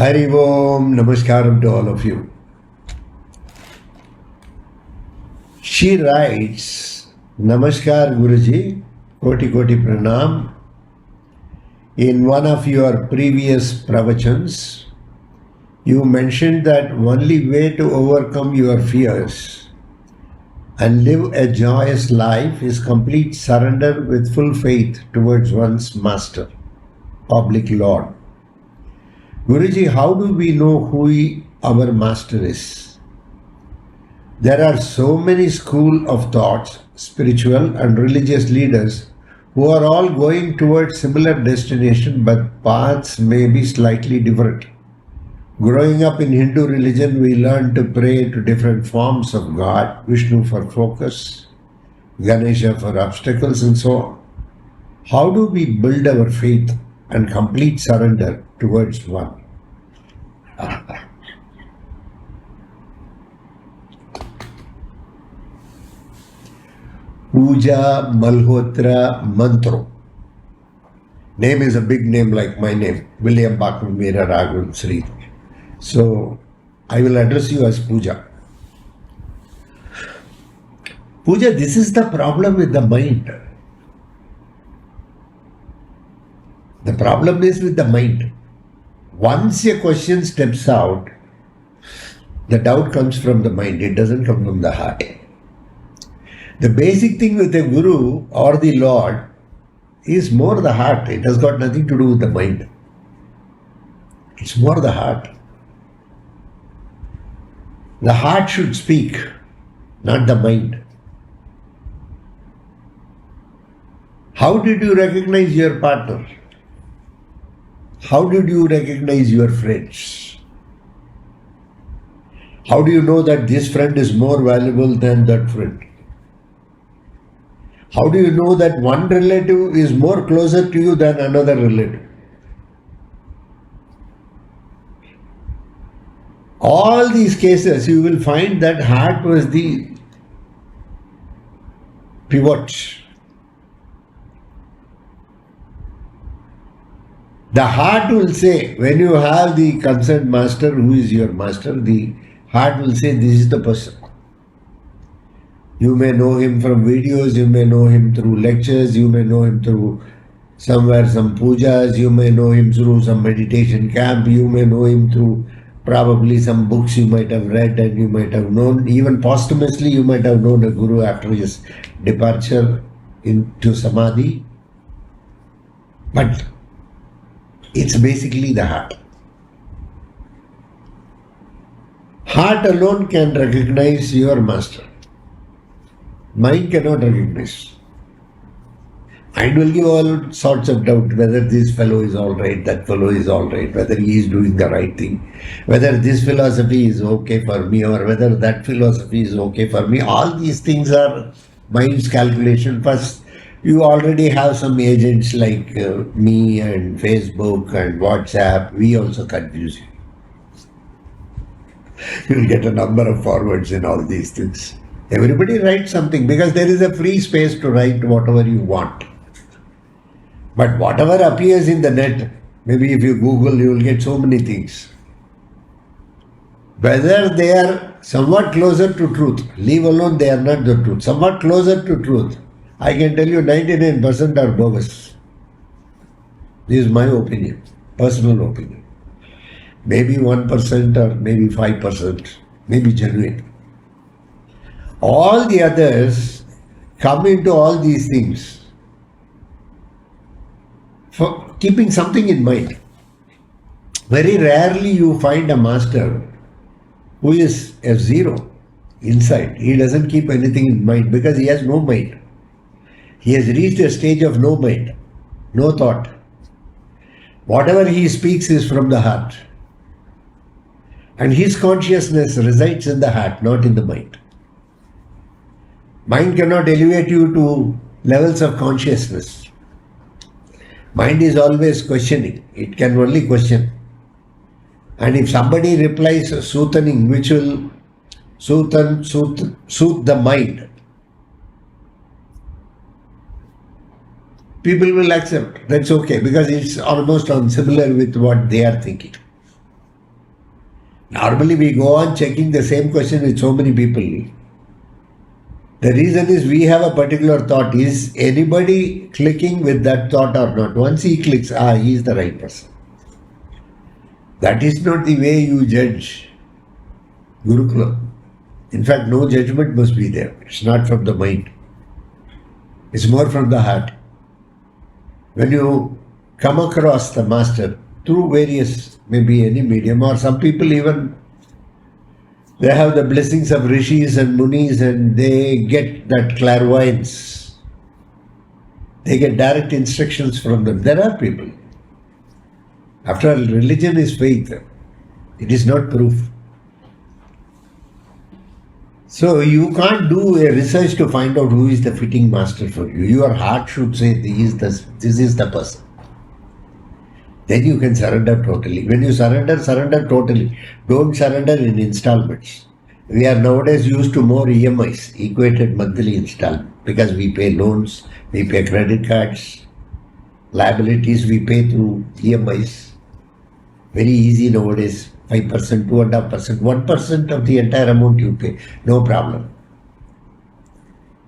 Hari Om, Namaskaram to all of you. She writes, Namaskar Guruji, Koti Koti Pranam. In one of your previous pravachans, you mentioned that only way to overcome your fears and live a joyous life is complete surrender with full faith towards one's master, public Lord. Guruji, how do we know who our master is? There are so many school of thoughts, spiritual and religious leaders who are all going towards similar destination, but paths may be slightly different. Growing up in Hindu religion, we learn to pray to different forms of God, Vishnu for focus, Ganesha for obstacles and so on. How do we build our faith and complete surrender towards one? Puja Malhotra Mantro. Name is a big name like my name, William Bakman Meera Raghavan Sridhar. So I will address you as Puja. Puja, this is the problem with the mind. The problem is with the mind. Once a question steps out, the doubt comes from the mind. It doesn't come from the heart. The basic thing with the Guru or the Lord is more the heart. It has got nothing to do with the mind. It's more the heart. The heart should speak, not the mind. How did you recognize your partner? How did you recognize your friends? How do you know that this friend is more valuable than that friend? How do you know that one relative is more closer to you than another relative? All these cases, you will find that heart was the pivot. The heart will say, when you have the concerned master, who is your master, the heart will say, this is the person. You may know him from videos, you may know him through lectures, you may know him through some pujas, you may know him through some meditation camp, you may know him through probably some books you might have read and you might have known, even posthumously you might have known a Guru after his departure into Samadhi. But it's basically the heart. Heart alone can recognize your master. Mind cannot recognize. Mind will give all sorts of doubt whether this fellow is all right, that fellow is all right, whether he is doing the right thing, whether this philosophy is okay for me or whether that philosophy is okay for me. All these things are mind's calculation. First, you already have some agents like me and Facebook and WhatsApp. We also confuse you. You'll get a number of forwards in all these things. Everybody writes something because there is a free space to write whatever you want. But whatever appears in the net, maybe if you Google, you will get so many things. Whether they are somewhat closer to truth, leave alone they are not the truth, somewhat closer to truth, I can tell you 99% are bogus. This is my opinion, personal opinion. Maybe 1% or maybe 5%, maybe genuine. All the others come into all these things for keeping something in mind. Very rarely you find a master who is a zero inside. He doesn't keep anything in mind because he has no mind. He has reached a stage of no mind, no thought. Whatever he speaks is from the heart. And his consciousness resides in the heart, not in the mind. Mind cannot elevate you to levels of consciousness. Mind is always questioning. It can only question. And if somebody replies soothing, which will soothe the mind, people will accept. That's okay because it's almost on similar with what they are thinking. Normally we go on checking the same question with so many people. The reason is we have a particular thought. Is anybody clicking with that thought or not? Once he clicks, he is the right person. That is not the way you judge Gurukula. In fact, no judgment must be there. It's not from the mind. It's more from the heart. When you come across the master through various, maybe any medium, or some people even, they have the blessings of rishis and munis and they get that clairvoyance. They get direct instructions from them. There are people. After all, religion is faith. It is not proof. So you can't do a research to find out who is the fitting master for you. Your heart should say this is the person. Then you can surrender totally. When you surrender totally. Don't surrender in installments. We are nowadays used to more EMIs, equated monthly installment, because we pay loans, we pay credit cards, liabilities we pay through EMIs. Very easy nowadays. 5%, 2.5%, 1% of the entire amount you pay. No problem.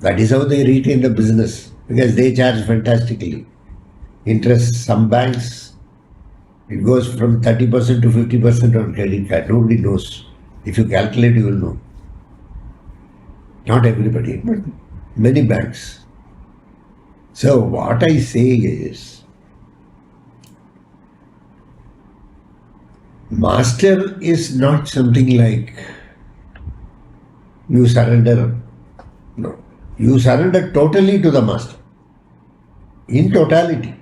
That is how they retain the business, because they charge fantastically. Interest, some banks, it goes from 30% to 50% on credit card. Nobody knows. If you calculate, you will know. Not everybody, but many banks. So what I say is, master is not something like you surrender. No. You surrender totally to the master. In totality.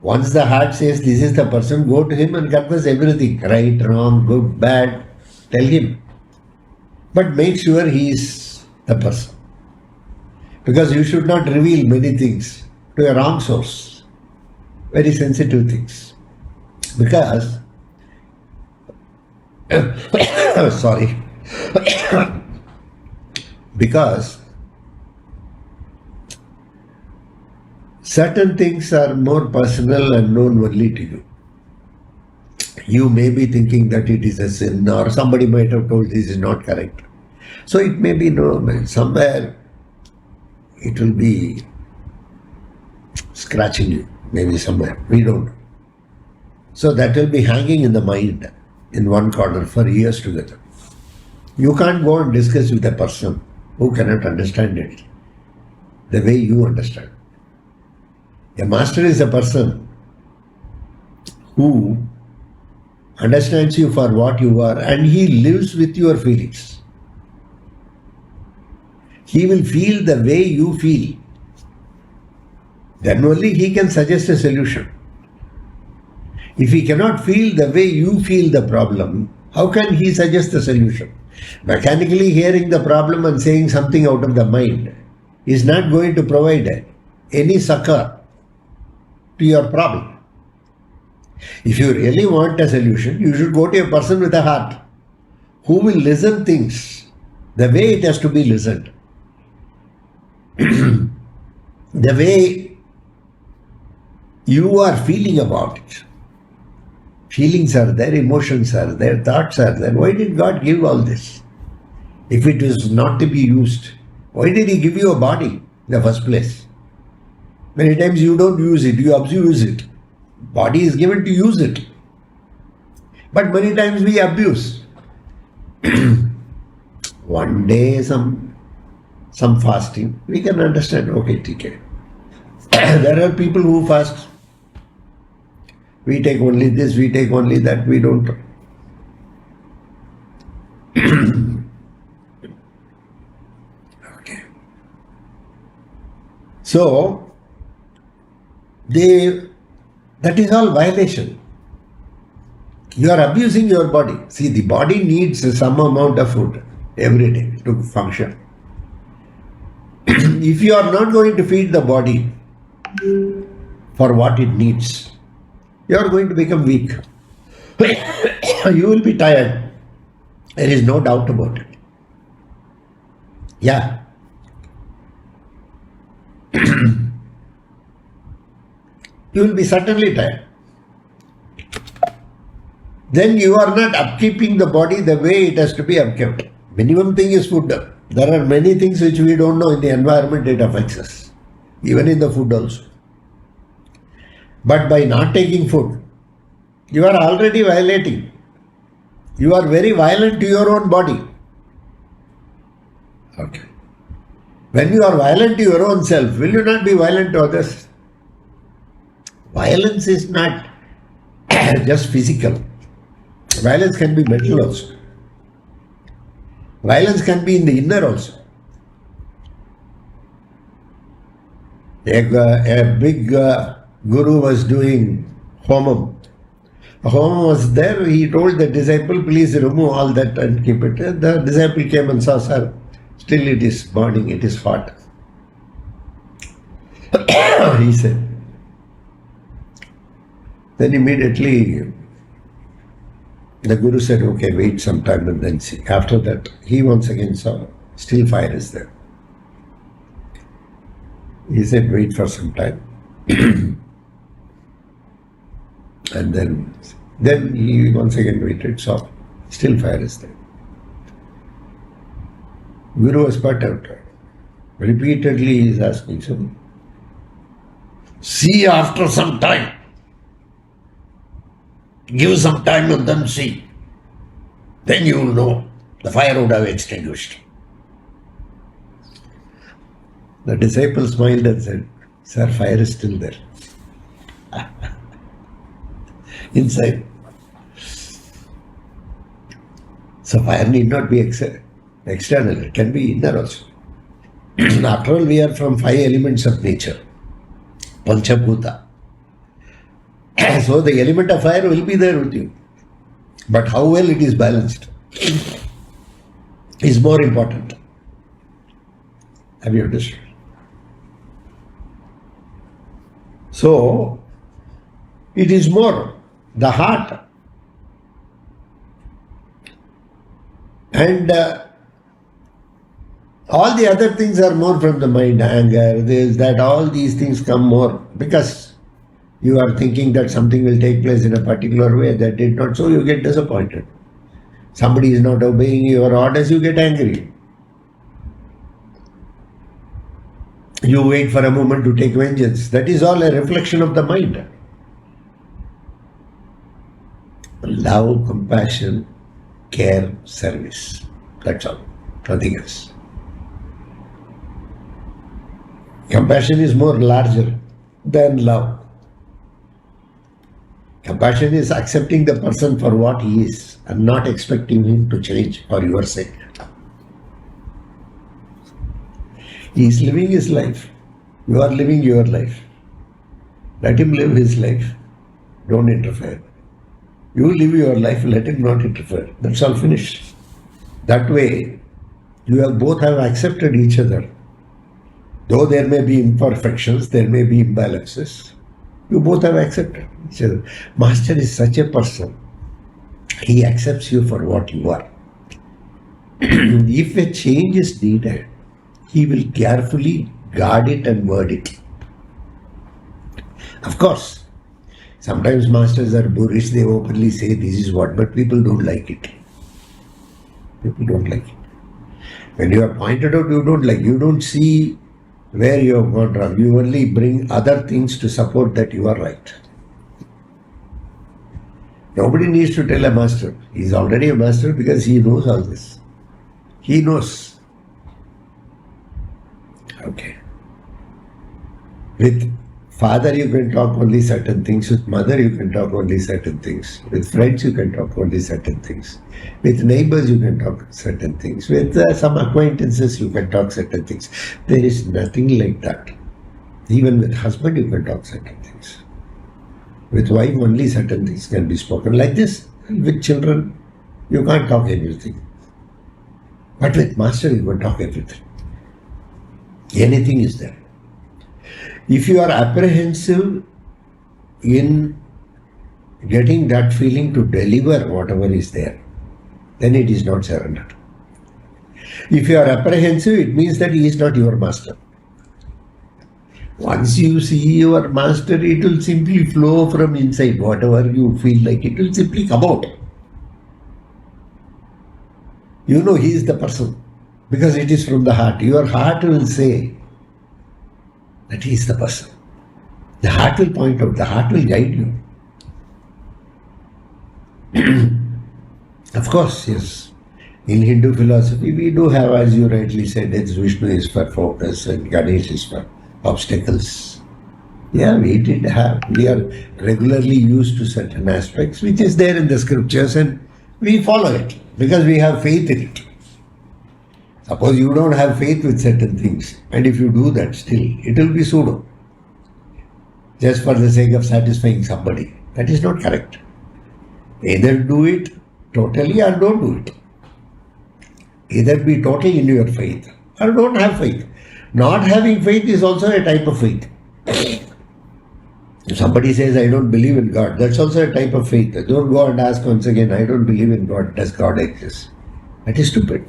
Once the heart says this is the person, go to him and confess everything. Right, wrong, good, bad. Tell him. But make sure he is the person. Because you should not reveal many things to a wrong source. Very sensitive things. Because sorry. Because certain things are more personal and known only to you. You may be thinking that it is a sin, or somebody might have told this is not correct. So it may be somewhere it will be scratching you, maybe somewhere. We don't know. So that will be hanging in the mind in one corner for years together. You can't go and discuss with a person who cannot understand it the way you understand. A master is a person who understands you for what you are, and he lives with your feelings. He will feel the way you feel. Then only he can suggest a solution. If he cannot feel the way you feel the problem, how can he suggest the solution? Mechanically hearing the problem and saying something out of the mind is not going to provide any succor to your problem. If you really want a solution, you should go to a person with a heart who will listen things the way it has to be listened. The way you are feeling about it. Feelings are there, emotions are there, thoughts are there. Why did God give all this? If it was not to be used, why did He give you a body in the first place? Many times you don't use it, you abuse it. Body is given to use it. But many times we abuse. One day some fasting, we can understand, okay, TK. There are people who fast. We take only this, we take only that, we don't. Okay. So, that is all violation. You are abusing your body. See, the body needs some amount of food every day to function. If you are not going to feed the body for what it needs, you are going to become weak. You will be tired. There is no doubt about it. Yeah. You will be certainly tired. then you are not upkeeping the body the way it has to be upkept. Minimum thing is food. There are many things which we don't know in the environment, it affects us, even in the food also. But by not taking food, you are already violating. You are very violent to your own body. Okay. When you are violent to your own self, will you not be violent to others? Violence is not just physical. Violence can be mental also. Violence can be in the inner also. A big guru was doing homam. A homam was there. He told the disciple, please remove all that and keep it. The disciple came and saw, sir, still it is burning, it is hot. He said. Then immediately the guru said, okay, wait some time and then see. After that, he once again saw, still fire is there. He said, wait for some time. And then he once again waited, saw, still fire is there. Guru was put out. Repeatedly he is asking, so see after some time. Give some time and then see. Then you will know the fire would have extinguished. The disciple smiled and said, sir, fire is still there. Inside. So fire need not be external, it can be inner also. After all, we are from 5 elements of nature. Panchabhuta. So the element of fire will be there with you. But how well it is balanced is more important. Have you understood? So, it is more the heart. And all the other things are more from the mind, anger, this, that, all these things come more because you are thinking that something will take place in a particular way that did not, so you get disappointed. Somebody is not obeying your orders, you get angry. You wait for a moment to take vengeance. That is all a reflection of the mind. Love, compassion, care, service. That's all. Nothing else. Compassion is more larger than love. Compassion is accepting the person for what he is and not expecting him to change for your sake. He is living his life. You are living your life. Let him live his life. Don't interfere. You live your life, let him not interfere. That's all finished. That way, you both have accepted each other. Though there may be imperfections, there may be imbalances, you both have accepted each other. Master is such a person. He accepts you for what you are. If a change is needed, he will carefully guard it and word it. Of course, sometimes masters are boorish, they openly say this is what, but people don't like it. People don't like it. When you are pointed out, you don't like, you don't see where you have gone wrong. You only bring other things to support that you are right. Nobody needs to tell a master. He is already a master because he knows all this. He knows. Okay. With father you can talk only certain things. With mother you can talk only certain things. With friends you can talk only certain things. With neighbors you can talk certain things. With some acquaintances you can talk certain things. There is nothing like that. Even with husband you can talk certain things. With wife only certain things can be spoken. Like this, with children you can't talk anything. But with master you can talk everything. Anything is there. If you are apprehensive in getting that feeling to deliver whatever is there, then it is not surrendered. If you are apprehensive, it means that he is not your master. Once you see your master, it will simply flow from inside. Whatever you feel like, it will simply come out. You know he is the person because it is from the heart. Your heart will say that he is the person. The heart will point out, the heart will guide you. Of course, yes. In Hindu philosophy, we do have, as you rightly said, it's Vishnu is for focus and Ganesh is for obstacles. Yeah, we did have. We are regularly used to certain aspects, which is there in the scriptures, and we follow it because we have faith in it. Suppose you don't have faith with certain things, and if you do that still, it will be pseudo. Just for the sake of satisfying somebody. That is not correct. Either do it totally or don't do it. Either be total in your faith or don't have faith. Not having faith is also a type of faith. If somebody says, I don't believe in God, that's also a type of faith. Don't go and ask once again, I don't believe in God. Does God exist? That is stupid.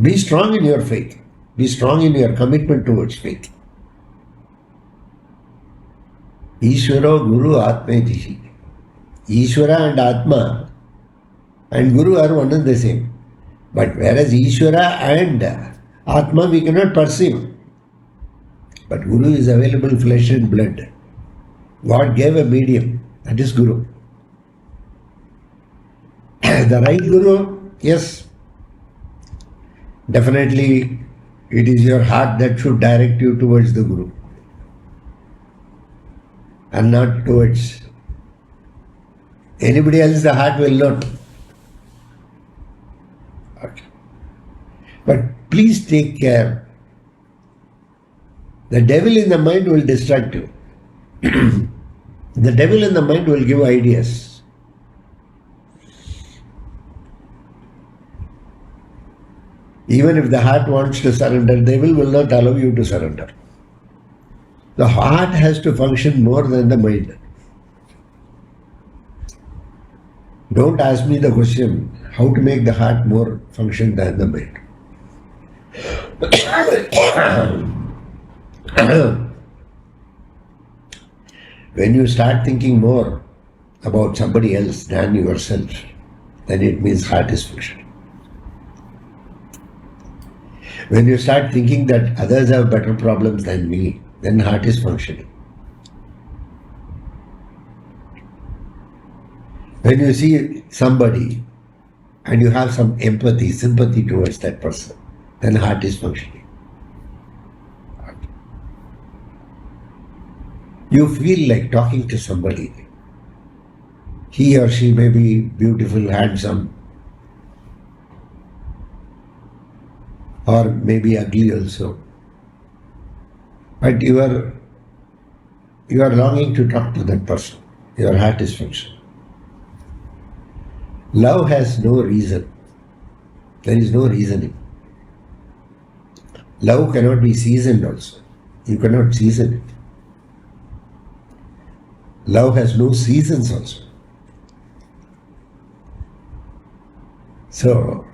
Be strong in your faith. Be strong in your commitment towards faith. Ishvara Guru Atmetihi. Ishvara and Atma and Guru are one and the same. But whereas Ishvara and Atma we cannot perceive. But Guru is available flesh and blood. God gave a medium. That is Guru. The right Guru, yes. Definitely it is your heart that should direct you towards the Guru. And not towards anybody else. The heart will not. Okay. But please take care. The devil in the mind will distract you. The devil in the mind will give ideas. Even if the heart wants to surrender, the devil will not allow you to surrender. The heart has to function more than the mind. Don't ask me the question, how to make the heart more function than the mind. When you start thinking more about somebody else than yourself, then it means heart is functioning. When you start thinking that others have better problems than me, then heart is functioning. When you see somebody and you have some empathy, sympathy towards that person, then heart is functioning. You feel like talking to somebody. He or she may be beautiful, handsome, or maybe ugly also. But you are longing to talk to that person. Your heart is functioning. Love has no reason. There is no reasoning. Love cannot be seasoned also. You cannot season it. Love has no seasons also. So,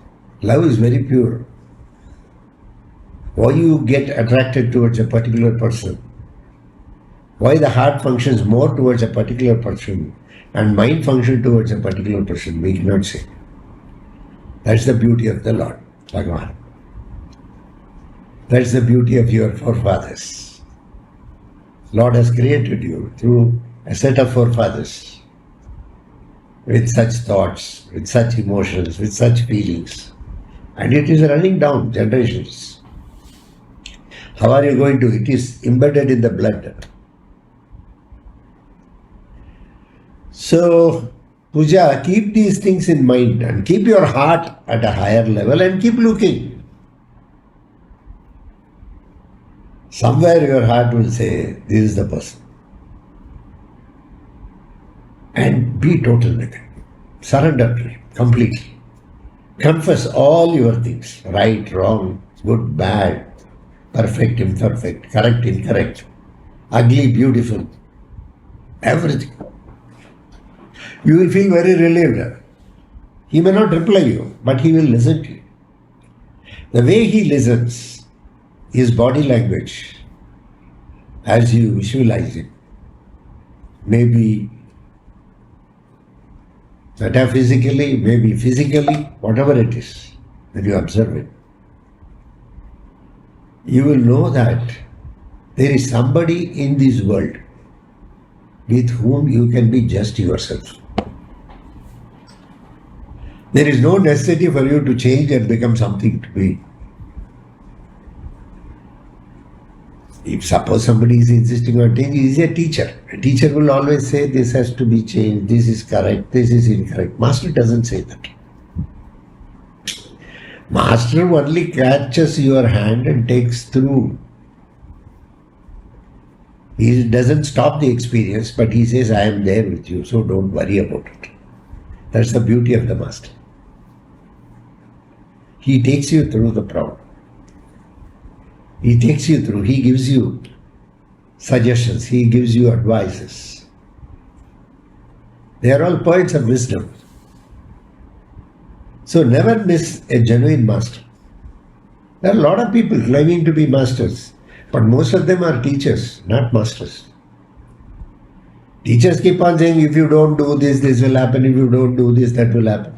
love is very pure. Why you get attracted towards a particular person? Why the heart functions more towards a particular person and mind function towards a particular person, we cannot say. That's the beauty of the Lord, Bhagavan. That's the beauty of your forefathers. Lord has created you through a set of forefathers with such thoughts, with such emotions, with such feelings. And it is running down generations. How are you going to? It is embedded in the blood. So, Puja, keep these things in mind and keep your heart at a higher level and keep looking. Somewhere your heart will say, this is the person. And be total with it. Surrender to him completely. Confess all your things, right, wrong, good, bad, perfect, imperfect, correct, incorrect, ugly, beautiful, everything. You will feel very relieved. He may not reply you, but he will listen to you. The way he listens, his body language as you visualize it. Maybe metaphysically, maybe physically, whatever it is, when you observe it, you will know that there is somebody in this world with whom you can be just yourself. There is no necessity for you to change and become something to be. If suppose somebody is insisting on change, he is a teacher. A teacher will always say this has to be changed, this is correct, this is incorrect. Master doesn't say that. Master only catches your hand and takes through. He doesn't stop the experience, but he says, I am there with you, so don't worry about it. That's the beauty of the Master. He takes you through the problem. He takes you through. He gives you suggestions. He gives you advices. They are all points of wisdom. So never miss a genuine master. There are a lot of people claiming to be masters, but most of them are teachers, not masters. Teachers keep on saying, if you don't do this, this will happen. If you don't do this, that will happen.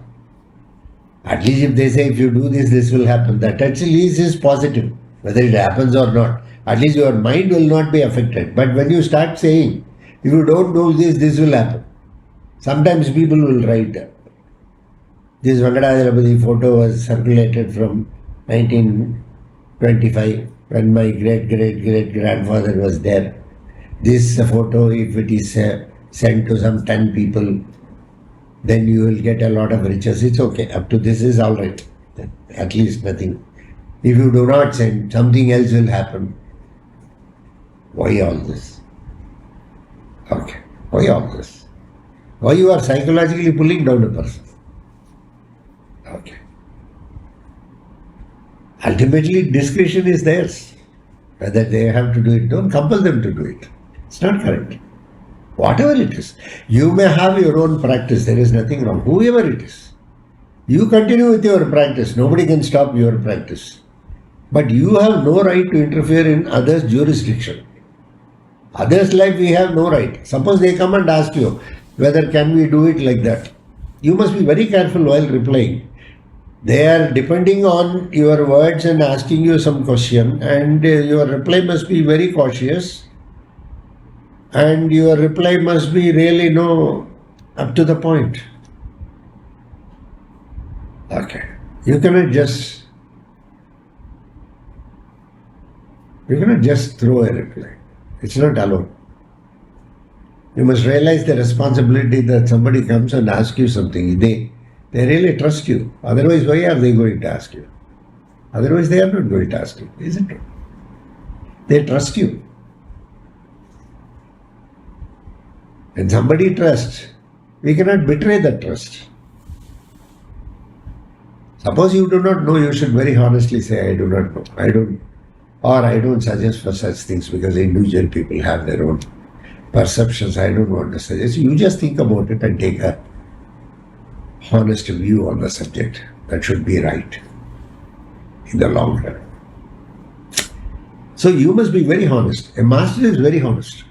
At least if they say, if you do this, this will happen. That at least is positive, whether it happens or not. At least your mind will not be affected. But when you start saying, if you don't do this, this will happen. Sometimes people will write, this Venkadachalamapati photo was circulated from 1925 when my great-great-great-grandfather was there. This photo, if it is sent to some 10 people, then you will get a lot of riches. It's okay. Up to this is all right. At least nothing. If you do not send, something else will happen. Why all this? Okay. Why all this? Why you are psychologically pulling down a person? Okay. Ultimately, discretion is theirs. Whether they have to do it, don't compel them to do it. It's not correct. Whatever it is, you may have your own practice. There is nothing wrong. Whoever it is, you continue with your practice. Nobody can stop your practice. But you have no right to interfere in others' jurisdiction. Others' life we have no right. Suppose they come and ask you, whether can we do it like that? You must be very careful while replying. They are depending on your words and asking you some question, and your reply must be very cautious, and your reply must be really up to the point. Okay. You cannot just throw a reply. It's not allowed. You must realize the responsibility that somebody comes and asks you something. They really trust you. Otherwise, why are they going to ask you? Otherwise, they are not going to ask you. Isn't it? They trust you. When somebody trusts, we cannot betray that trust. Suppose you do not know, you should very honestly say, I do not know. I don't suggest for such things, because individual people have their own perceptions. I don't want to suggest. You just think about it and take a honest view on the subject. That should be right in the long run. So you must be very honest. A master is very honest.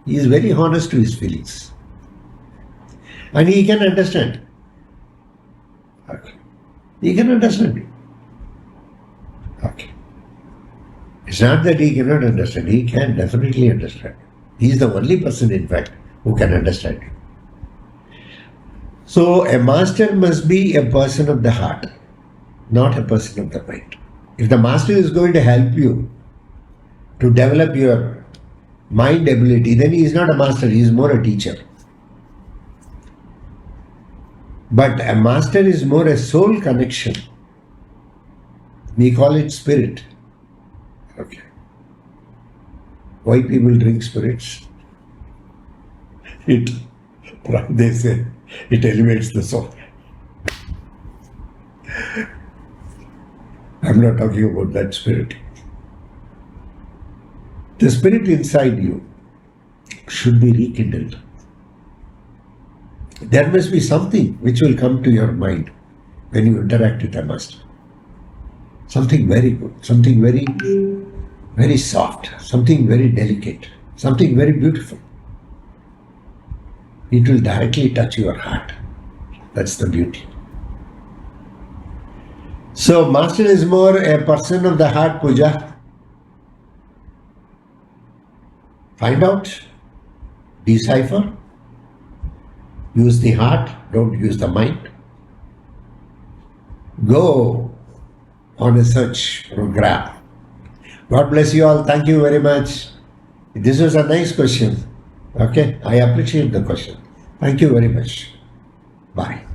He is very honest to his feelings. And he can understand. Okay. He can understand you. Okay. It's not that he cannot understand. He can definitely understand. He is the only person, in fact, who can understand you. So a master must be a person of the heart, not a person of the mind. If the master is going to help you to develop your mind ability, then he is not a master, he is more a teacher. But a master is more a soul connection. We call it spirit. Okay. Why people drink spirits? They say it elevates the soul. I'm not talking about that spirit. The spirit inside you should be rekindled. There must be something which will come to your mind when you interact with a master. Something very good, something very very soft, something very delicate, something very beautiful. It will directly touch your heart. That's the beauty. So, Master is more a person of the heart, Pooja. Find out, decipher, use the heart, don't use the mind. Go on a search program. God bless you all. Thank you very much. This was a nice question. Okay, I appreciate the question. Thank you very much. Bye.